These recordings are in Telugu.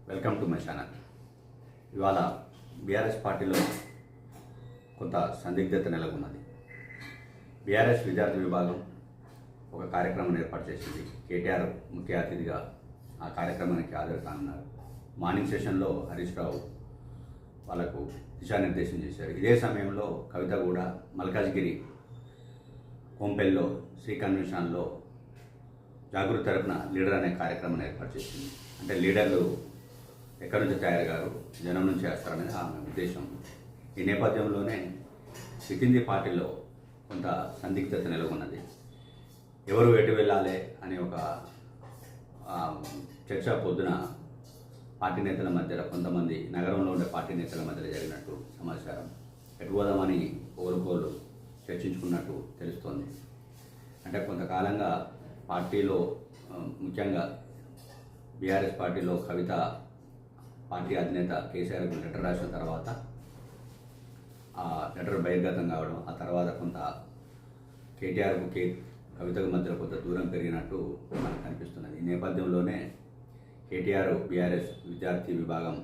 Welcome to my channel. ఇవాళ బీఆర్ఎస్ పార్టీలో కొంత సందిగ్ధత నెలకొన్నది. బీఆర్ఎస్ విద్యార్థి విభాగం ఒక కార్యక్రమం ఏర్పాటు చేసింది. కేటీఆర్ ముఖ్య అతిథిగా ఆ కార్యక్రమానికి హాజరు కానున్నారు. మార్నింగ్ సెషన్లో హరీష్ రావు వాళ్ళకు దిశానిర్దేశం చేశారు. ఇదే సమయంలో కవిత కూడా మల్కాజ్గిరి కోంపెల్లో శ్రీ కన్వెన్షన్లో జాగృతి తరపున లీడర్ అనే కార్యక్రమం ఏర్పాటు చేసింది. అంటే లీడర్లు ఎక్కడి నుంచి తయారుగారు, జనం నుంచి వేస్తారనేది ఆమె ఉద్దేశం. ఈ నేపథ్యంలోనే వితిన్ ది పార్టీలో కొంత సందిగ్ధత నెలకొన్నది. ఎవరు ఎటు వెళ్ళాలి అనే ఒక చర్చ పొద్దున పార్టీ నేతల మధ్యలో, కొంతమంది నగరంలో ఉండే పార్టీ నేతల మధ్యలో జరిగినట్టు సమాచారం. ఎటు పోదామని ఒకరికొకరు చర్చించుకున్నట్టు తెలుస్తోంది. అంటే కొంతకాలంగా పార్టీలో, ముఖ్యంగా బీఆర్ఎస్ పార్టీలో కవిత పార్టీ అధినేత కేసీఆర్కు లెటర్ రాసిన తర్వాత ఆ లెటర్ బహిర్గతం కావడం, ఆ తర్వాత కొంత కేటీఆర్కు కవితకు మధ్యలో కొంత దూరం పెరిగినట్టు మనకు కనిపిస్తున్నది. ఈ నేపథ్యంలోనే కేటీఆర్ బీఆర్ఎస్ విద్యార్థి విభాగం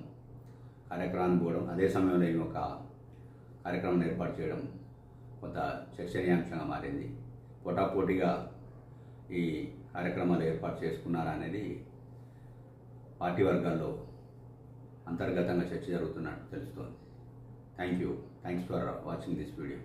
కార్యక్రమానికి పోవడం, అదే సమయంలో ఈ ఒక కార్యక్రమాన్ని ఏర్పాటు చేయడం కొంత చర్చనీయాంశంగా మారింది. పోటాపోటీగా ఈ కార్యక్రమాలు ఏర్పాటు చేసుకున్నారా అనేది పార్టీ వర్గాల్లో అంతర్గతంగా చర్చ జరుగుతున్నట్టు తెలుస్తోంది. Thanks for watching this video.